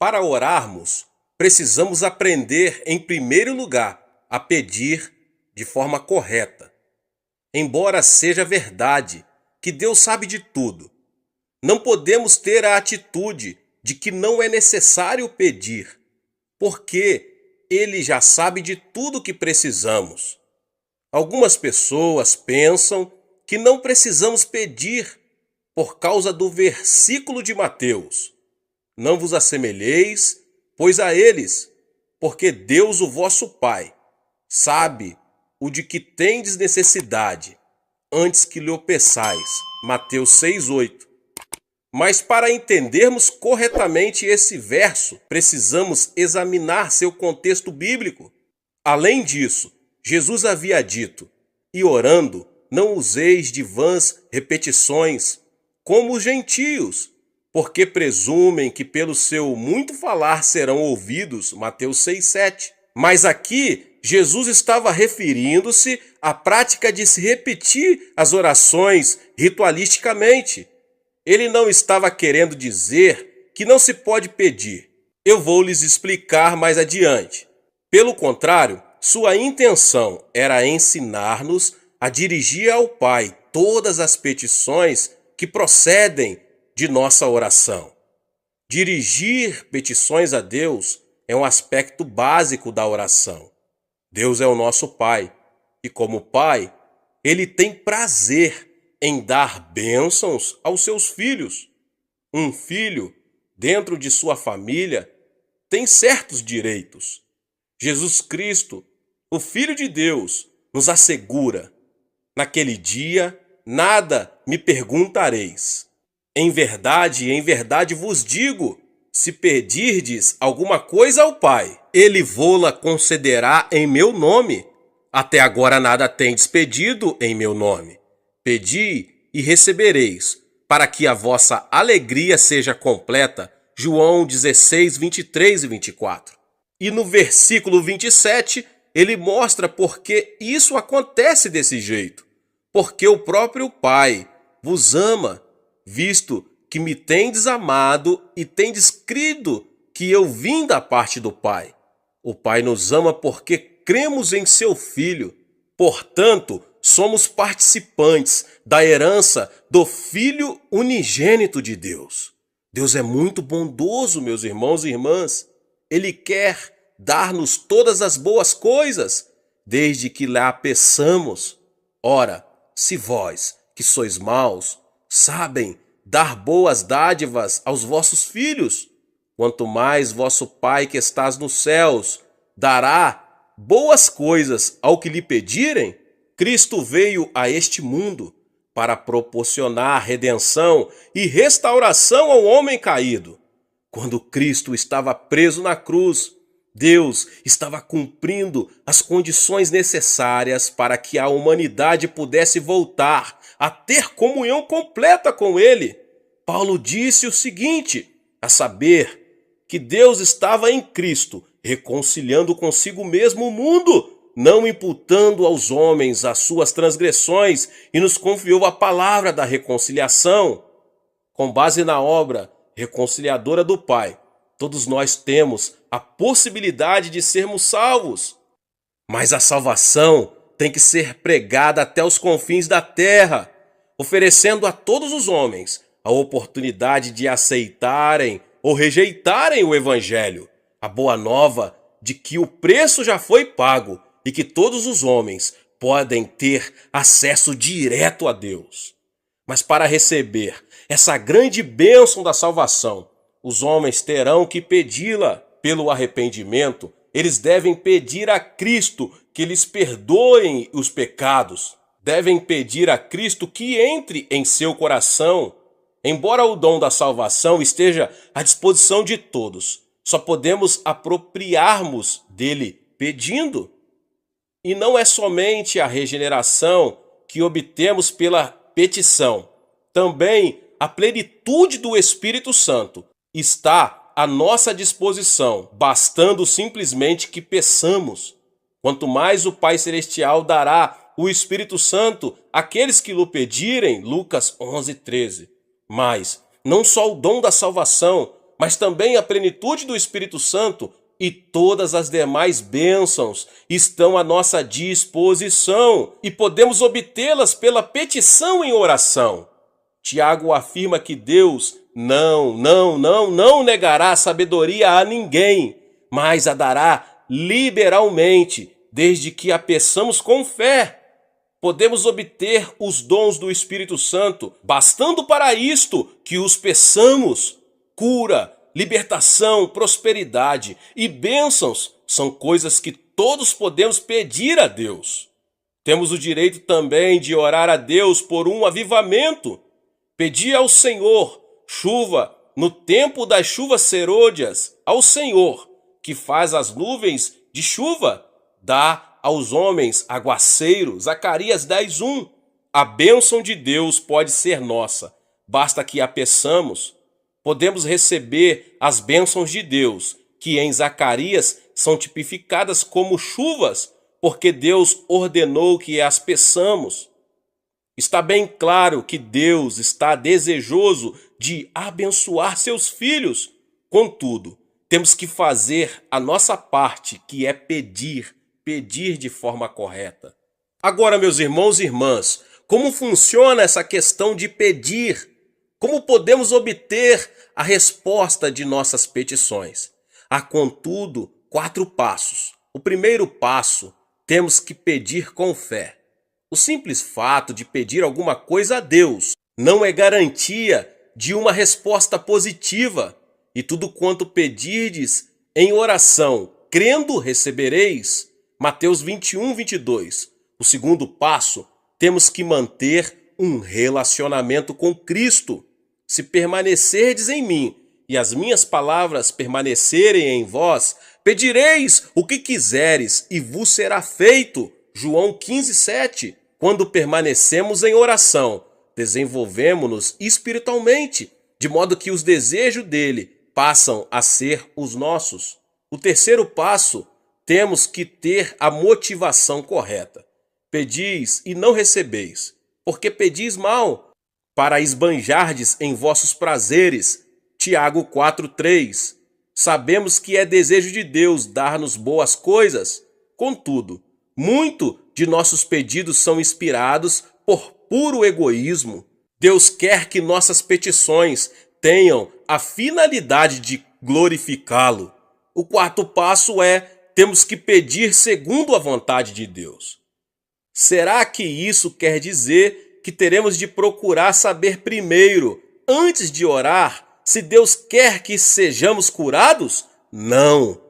Para orarmos, precisamos aprender, em primeiro lugar, a pedir de forma correta. Embora seja verdade que Deus sabe de tudo, não podemos ter a atitude de que não é necessário pedir, porque Ele já sabe de tudo que precisamos. Algumas pessoas pensam que não precisamos pedir por causa do versículo de Mateus: não vos assemelheis, pois a eles, porque Deus, o vosso Pai, sabe o de que tendes necessidade, antes que lhe o peçais. Mateus 6:8. Mas para entendermos corretamente esse verso, precisamos examinar seu contexto bíblico. Além disso, Jesus havia dito: e orando, não useis de vãs repetições, como os gentios, porque presumem que pelo seu muito falar serão ouvidos. Mateus 6:7. Mas aqui, Jesus estava referindo-se à prática de se repetir as orações ritualisticamente. Ele não estava querendo dizer que não se pode pedir. Eu vou lhes explicar mais adiante. Pelo contrário, sua intenção era ensinar-nos a dirigir ao Pai todas as petições que procedem de nossa oração. Dirigir petições a Deus é um aspecto básico da oração. Deus é o nosso Pai, e como Pai, Ele tem prazer em dar bênçãos aos seus filhos. Um filho, dentro de sua família, tem certos direitos. Jesus Cristo, o Filho de Deus, nos assegura: naquele dia, nada me perguntareis. Em verdade vos digo, se pedirdes alguma coisa ao Pai, Ele vô-la concederá em meu nome. Até agora nada tendes pedido em meu nome. Pedi e recebereis, para que a vossa alegria seja completa. João 16, 23 e 24. E no versículo 27, ele mostra por que isso acontece desse jeito. Porque o próprio Pai vos ama, visto que me tendes amado e tendes crido que eu vim da parte do Pai. O Pai nos ama porque cremos em seu Filho. Portanto, somos participantes da herança do Filho unigênito de Deus. Deus é muito bondoso, meus irmãos e irmãs. Ele quer dar-nos todas as boas coisas, desde que lá peçamos. Ora, se vós, que sois maus, sabem dar boas dádivas aos vossos filhos, quanto mais vosso Pai que estás nos céus dará boas coisas ao que lhe pedirem. Cristo veio a este mundo para proporcionar redenção e restauração ao homem caído. Quando Cristo estava preso na cruz, Deus estava cumprindo as condições necessárias para que a humanidade pudesse voltar a ter comunhão completa com Ele. Paulo disse o seguinte, a saber, que Deus estava em Cristo, reconciliando consigo mesmo o mundo, não imputando aos homens as suas transgressões, e nos confiou a palavra da reconciliação. Com base na obra reconciliadora do Pai, todos nós temos a possibilidade de sermos salvos. Mas a salvação tem que ser pregada até os confins da terra, oferecendo a todos os homens a oportunidade de aceitarem ou rejeitarem o Evangelho, a boa nova de que o preço já foi pago e que todos os homens podem ter acesso direto a Deus. Mas para receber essa grande bênção da salvação, os homens terão que pedi-la. Pelo arrependimento, eles devem pedir a Cristo que lhes perdoem os pecados. Devem pedir a Cristo que entre em seu coração. Embora o dom da salvação esteja à disposição de todos, só podemos apropriarmos dele pedindo. E não é somente a regeneração que obtemos pela petição. Também a plenitude do Espírito Santo está à nossa disposição, bastando simplesmente que peçamos. Quanto mais o Pai Celestial dará o Espírito Santo àqueles que lhe pedirem, Lucas 11:13. Mas não só o dom da salvação, mas também a plenitude do Espírito Santo e todas as demais bênçãos estão à nossa disposição e podemos obtê-las pela petição em oração. Tiago afirma que Deus não negará a sabedoria a ninguém, mas a dará liberalmente, desde que a peçamos com fé. Podemos obter os dons do Espírito Santo, bastando para isto que os peçamos. Cura, libertação, prosperidade e bênçãos são coisas que todos podemos pedir a Deus. Temos o direito também de orar a Deus por um avivamento. Pedir ao Senhor chuva no tempo das chuvas serôdias, ao Senhor que faz as nuvens de chuva, dá aos homens aguaceiro. Zacarias 10:1. A bênção de Deus pode ser nossa, basta que a peçamos. Podemos receber as bênçãos de Deus, que em Zacarias são tipificadas como chuvas, porque Deus ordenou que as peçamos. Está bem claro que Deus está desejoso de abençoar seus filhos. Contudo, temos que fazer a nossa parte, que é pedir de forma correta. Agora, meus irmãos e irmãs, como funciona essa questão de pedir? Como podemos obter a resposta de nossas petições? Há, contudo, 4 passos. O primeiro passo, temos que pedir com fé. O simples fato de pedir alguma coisa a Deus não é garantia de uma resposta positiva. E tudo quanto pedirdes em oração, crendo, recebereis. Mateus 21:22. O segundo passo, temos que manter um relacionamento com Cristo. Se permanecerdes em mim e as minhas palavras permanecerem em vós, pedireis o que quiseres e vos será feito. João 15:7. Quando permanecemos em oração, desenvolvemos-nos espiritualmente, de modo que os desejos dele passam a ser os nossos. O terceiro passo, temos que ter a motivação correta. Pedis e não recebeis, porque pedis mal, para esbanjardes em vossos prazeres. Tiago 4:3. Sabemos que é desejo de Deus dar-nos boas coisas. Contudo, muito de nossos pedidos são inspirados por puro egoísmo. Deus quer que nossas petições tenham a finalidade de glorificá-lo. O quarto passo é: temos que pedir segundo a vontade de Deus. Será que isso quer dizer que teremos de procurar saber primeiro, antes de orar, se Deus quer que sejamos curados? Não.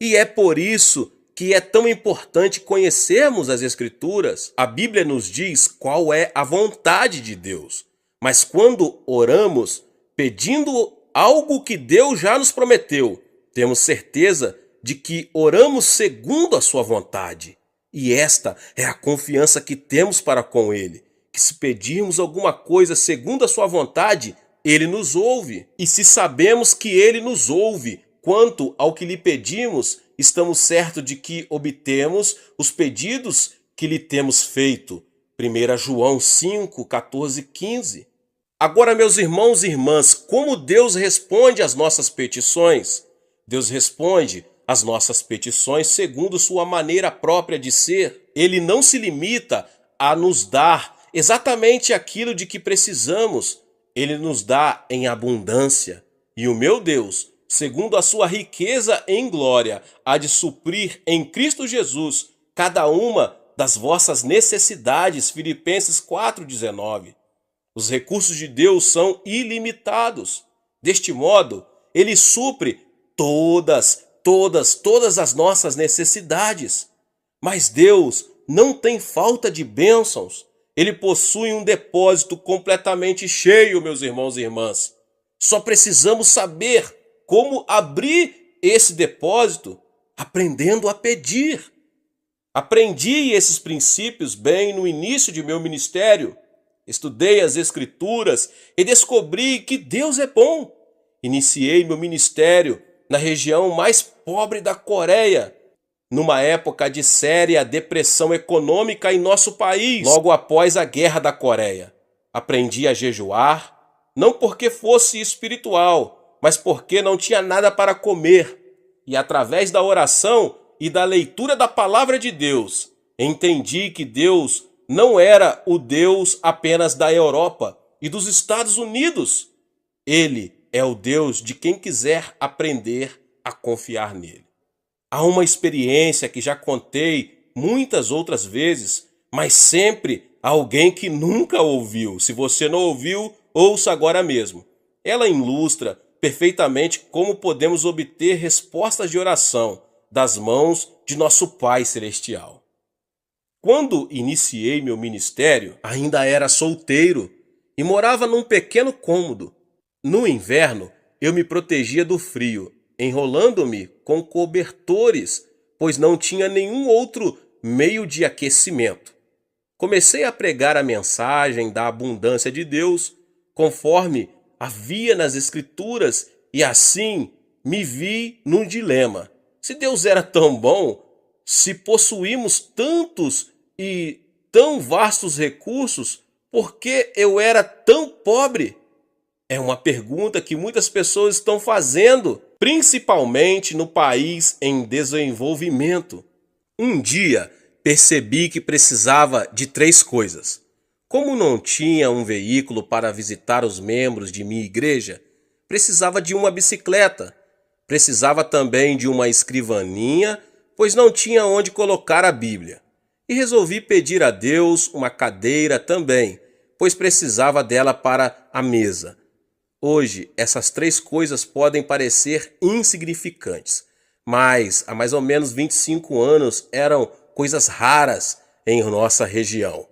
E é por isso que é tão importante conhecermos as Escrituras. A Bíblia nos diz qual é a vontade de Deus. Mas quando oramos, pedindo algo que Deus já nos prometeu, temos certeza de que oramos segundo a sua vontade. E esta é a confiança que temos para com Ele, que se pedirmos alguma coisa segundo a sua vontade, Ele nos ouve. E se sabemos que Ele nos ouve quanto ao que lhe pedimos, estamos certos de que obtemos os pedidos que lhe temos feito. 1 João 5, 14, 15. Agora, meus irmãos e irmãs, como Deus responde às nossas petições? Deus responde às nossas petições segundo sua maneira própria de ser. Ele não se limita a nos dar exatamente aquilo de que precisamos. Ele nos dá em abundância. E o meu Deus, segundo a sua riqueza em glória, há de suprir em Cristo Jesus cada uma das vossas necessidades. Filipenses 4,19. Os recursos de Deus são ilimitados. Deste modo, Ele supre todas as nossas necessidades. Mas Deus não tem falta de bênçãos. Ele possui um depósito completamente cheio, meus irmãos e irmãs. Só precisamos saber como abrir esse depósito, aprendendo a pedir. Aprendi esses princípios bem no início de meu ministério. Estudei as Escrituras e descobri que Deus é bom. Iniciei meu ministério na região mais pobre da Coreia, numa época de séria depressão econômica em nosso país, logo após a Guerra da Coreia. Aprendi a jejuar, não porque fosse espiritual, mas porque não tinha nada para comer. E através da oração e da leitura da palavra de Deus, entendi que Deus não era o Deus apenas da Europa e dos Estados Unidos. Ele é o Deus de quem quiser aprender a confiar nele. Há uma experiência que já contei muitas outras vezes, mas sempre há alguém que nunca ouviu. Se você não ouviu, ouça agora mesmo. Ela ilustra perfeitamente como podemos obter respostas de oração das mãos de nosso Pai Celestial. Quando iniciei meu ministério, ainda era solteiro e morava num pequeno cômodo. No inverno, eu me protegia do frio, enrolando-me com cobertores, pois não tinha nenhum outro meio de aquecimento. Comecei a pregar a mensagem da abundância de Deus, conforme havia nas Escrituras, e assim me vi num dilema. Se Deus era tão bom, se possuímos tantos e tão vastos recursos, por que eu era tão pobre? É uma pergunta que muitas pessoas estão fazendo, principalmente no país em desenvolvimento. Um dia percebi que precisava de 3 coisas. Como não tinha um veículo para visitar os membros de minha igreja, precisava de uma bicicleta. Precisava também de uma escrivaninha, pois não tinha onde colocar a Bíblia. E resolvi pedir a Deus uma cadeira também, pois precisava dela para a mesa. Hoje, essas 3 coisas podem parecer insignificantes, mas há mais ou menos 25 anos eram coisas raras em nossa região.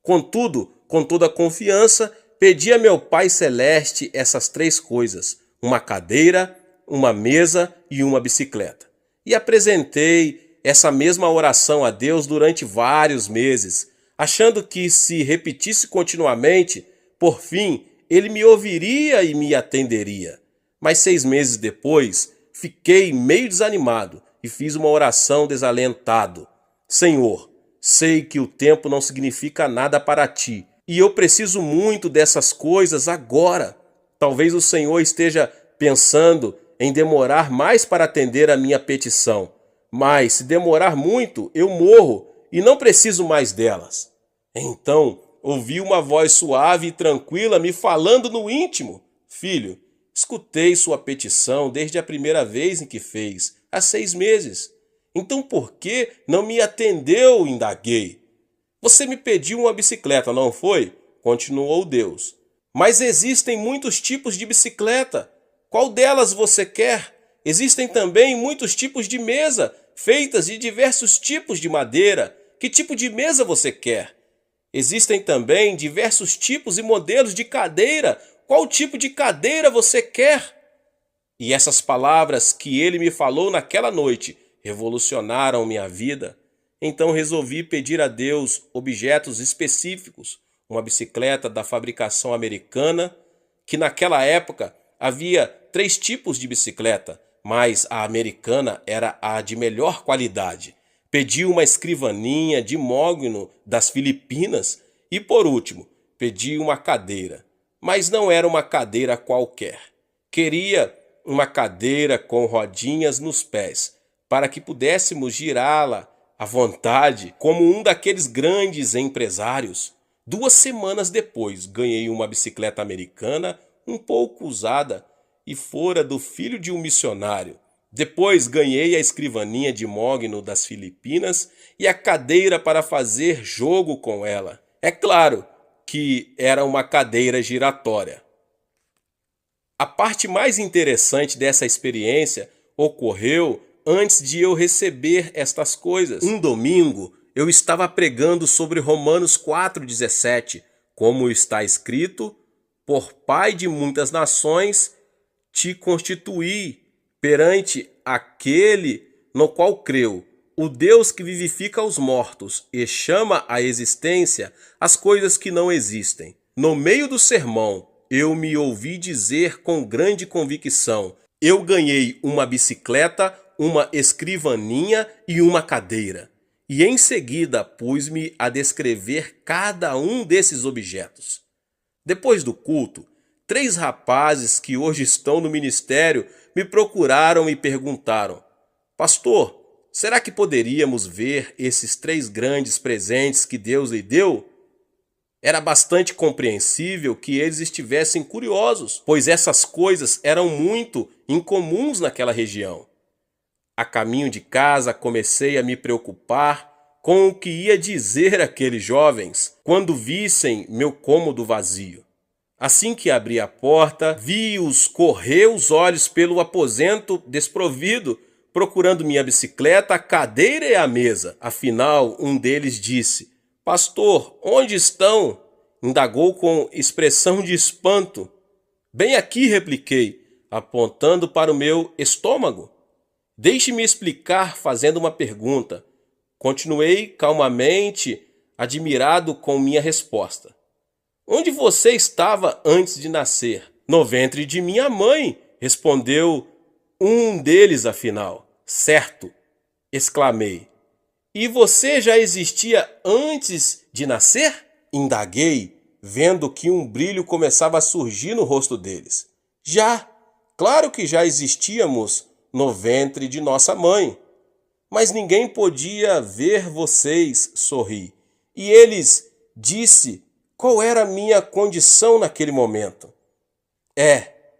Contudo, com toda confiança, pedi a meu Pai Celeste essas 3 coisas: uma cadeira, uma mesa e uma bicicleta. E apresentei essa mesma oração a Deus durante vários meses, achando que se repetisse continuamente, por fim, Ele me ouviria e me atenderia. Mas 6 meses depois, fiquei meio desanimado e fiz uma oração desalentado. Senhor, sei que o tempo não significa nada para ti, e eu preciso muito dessas coisas agora. Talvez o Senhor esteja pensando em demorar mais para atender a minha petição, mas se demorar muito, eu morro e não preciso mais delas. Então, ouvi uma voz suave e tranquila me falando no íntimo: Filho, escutei sua petição desde a primeira vez em que fez, há 6 meses. Então por que não me atendeu? Indaguei. Você me pediu uma bicicleta, não foi? Continuou Deus. Mas existem muitos tipos de bicicleta. Qual delas você quer? Existem também muitos tipos de mesa, feitas de diversos tipos de madeira. Que tipo de mesa você quer? Existem também diversos tipos e modelos de cadeira. Qual tipo de cadeira você quer? E essas palavras que ele me falou naquela noite revolucionaram minha vida. Então resolvi pedir a Deus objetos específicos, uma bicicleta da fabricação americana, que naquela época havia 3 tipos de bicicleta, mas a americana era a de melhor qualidade. Pedi uma escrivaninha de mogno das Filipinas e, por último, pedi uma cadeira. Mas não era uma cadeira qualquer. Queria uma cadeira com rodinhas nos pés, para que pudéssemos girá-la à vontade, como um daqueles grandes empresários. 2 semanas depois, ganhei uma bicicleta americana um pouco usada e fora do filho de um missionário. Depois ganhei a escrivaninha de mogno das Filipinas e a cadeira para fazer jogo com ela. É claro que era uma cadeira giratória. A parte mais interessante dessa experiência ocorreu antes de eu receber estas coisas. Um domingo, eu estava pregando sobre Romanos 4,17, como está escrito: por pai de muitas nações te constituí perante aquele no qual creu, o Deus que vivifica os mortos e chama à existência as coisas que não existem. No meio do sermão, eu me ouvi dizer com grande convicção: eu ganhei uma bicicleta, uma escrivaninha e uma cadeira. E em seguida pus-me a descrever cada um desses objetos. Depois do culto, 3 rapazes que hoje estão no ministério me procuraram e perguntaram: Pastor, será que poderíamos ver esses 3 grandes presentes que Deus lhe deu? Era bastante compreensível que eles estivessem curiosos, pois essas coisas eram muito incomuns naquela região. A caminho de casa comecei a me preocupar com o que ia dizer aqueles jovens quando vissem meu cômodo vazio. Assim que abri a porta, vi-os correr os olhos pelo aposento desprovido, procurando minha bicicleta, a cadeira e a mesa. Afinal, um deles disse: Pastor, onde estão? Indagou com expressão de espanto. Bem aqui, repliquei, apontando para o meu estômago. Deixe-me explicar fazendo uma pergunta. Continuei calmamente, admirado com minha resposta. Onde você estava antes de nascer? No ventre de minha mãe, respondeu um deles afinal. Certo, exclamei. E você já existia antes de nascer? Indaguei, vendo que um brilho começava a surgir no rosto deles. Já, claro que já existíamos no ventre de nossa mãe. Mas ninguém podia ver vocês, sorri. E eles disse qual era a minha condição naquele momento.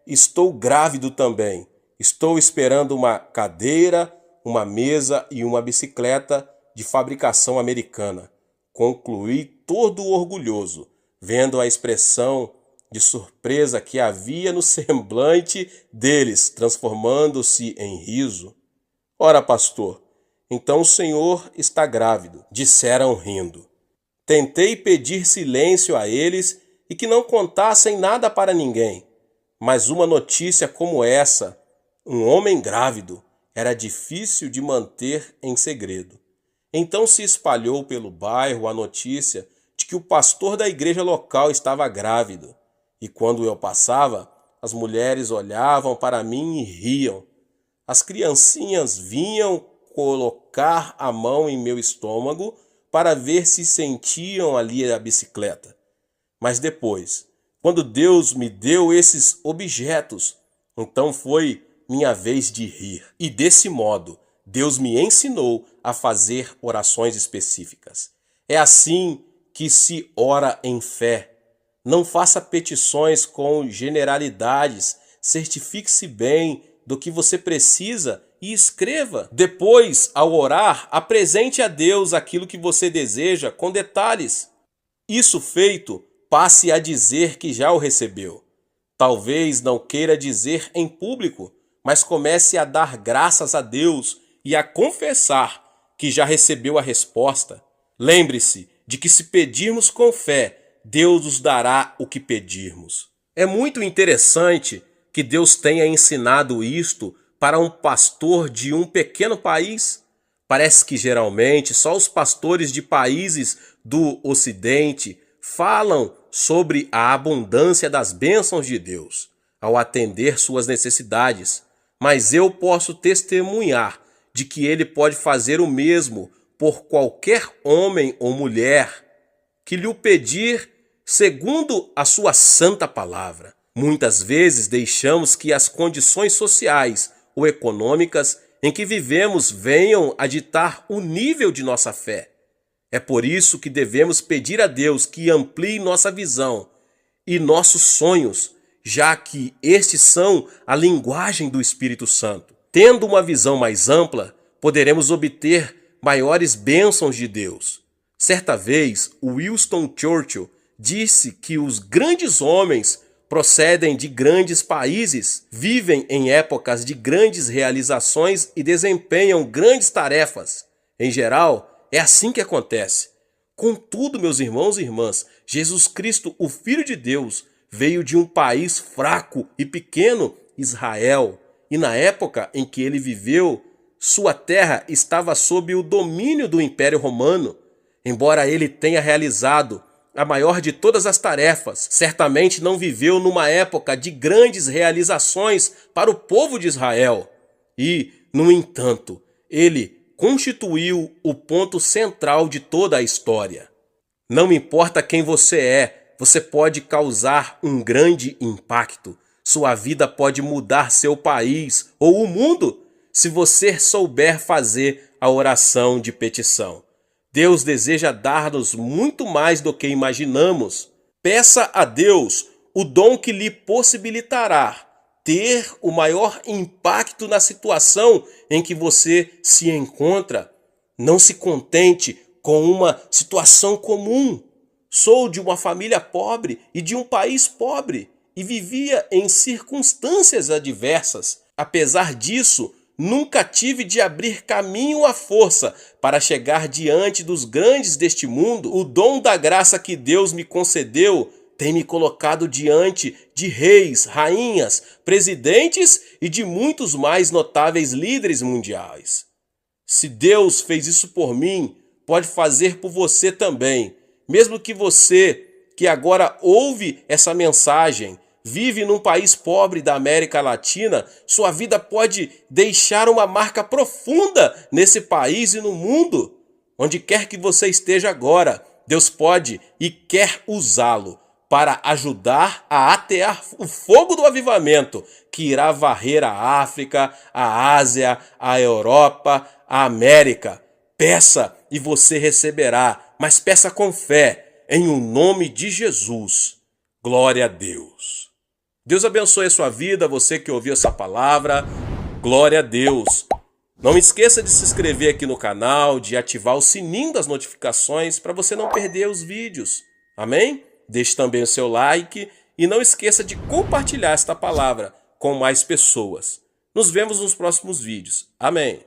Estou grávido também. Estou esperando uma cadeira, uma mesa e uma bicicleta de fabricação americana. Concluí todo orgulhoso, vendo a expressão de surpresa que havia no semblante deles, transformando-se em riso. Ora, pastor, então o senhor está grávido, disseram rindo. Tentei pedir silêncio a eles e que não contassem nada para ninguém, mas uma notícia como essa, um homem grávido, era difícil de manter em segredo. Então se espalhou pelo bairro a notícia de que o pastor da igreja local estava grávido, e quando eu passava, as mulheres olhavam para mim e riam. As criancinhas vinham colocar a mão em meu estômago para ver se sentiam ali a bicicleta. Mas depois, quando Deus me deu esses objetos, então foi minha vez de rir. E desse modo, Deus me ensinou a fazer orações específicas. É assim que se ora em fé. Não faça petições com generalidades, certifique-se bem do que você precisa e escreva. Depois, ao orar, apresente a Deus aquilo que você deseja com detalhes. Isso feito, passe a dizer que já o recebeu. Talvez não queira dizer em público, mas comece a dar graças a Deus e a confessar que já recebeu a resposta. Lembre-se de que se pedirmos com fé, Deus nos dará o que pedirmos. É muito interessante que Deus tenha ensinado isto para um pastor de um pequeno país. Parece que geralmente só os pastores de países do Ocidente falam sobre a abundância das bênçãos de Deus ao atender suas necessidades. Mas eu posso testemunhar de que Ele pode fazer o mesmo por qualquer homem ou mulher que lhe o pedir segundo a sua santa palavra. Muitas vezes deixamos que as condições sociais ou econômicas em que vivemos venham a ditar o nível de nossa fé. É por isso que devemos pedir a Deus que amplie nossa visão e nossos sonhos, já que estes são a linguagem do Espírito Santo. Tendo uma visão mais ampla, poderemos obter maiores bênçãos de Deus. Certa vez, Winston Churchill disse que os grandes homens procedem de grandes países, vivem em épocas de grandes realizações e desempenham grandes tarefas. Em geral, é assim que acontece. Contudo, meus irmãos e irmãs, Jesus Cristo, o Filho de Deus, veio de um país fraco e pequeno, Israel, e na época em que ele viveu, sua terra estava sob o domínio do Império Romano. Embora ele tenha realizado a maior de todas as tarefas, certamente não viveu numa época de grandes realizações para o povo de Israel. E, no entanto, ele constituiu o ponto central de toda a história. Não importa quem você é, você pode causar um grande impacto. Sua vida pode mudar seu país ou o mundo se você souber fazer a oração de petição. Deus deseja dar-nos muito mais do que imaginamos. Peça a Deus o dom que lhe possibilitará ter o maior impacto na situação em que você se encontra. Não se contente com uma situação comum. Sou de uma família pobre e de um país pobre e vivia em circunstâncias adversas. Apesar disso, nunca tive de abrir caminho à força para chegar diante dos grandes deste mundo. O dom da graça que Deus me concedeu tem me colocado diante de reis, rainhas, presidentes e de muitos mais notáveis líderes mundiais. Se Deus fez isso por mim, pode fazer por você também. Mesmo que você, que agora ouve essa mensagem, vive num país pobre da América Latina, sua vida pode deixar uma marca profunda nesse país e no mundo. Onde quer que você esteja agora, Deus pode e quer usá-lo para ajudar a atear o fogo do avivamento que irá varrer a África, a Ásia, a Europa, a América. Peça e você receberá, mas peça com fé, em o nome de Jesus. Glória a Deus. Deus abençoe a sua vida, você que ouviu essa palavra. Glória a Deus. Não esqueça de se inscrever aqui no canal, de ativar o sininho das notificações para você não perder os vídeos. Amém? Deixe também o seu like e não esqueça de compartilhar esta palavra com mais pessoas. Nos vemos nos próximos vídeos. Amém.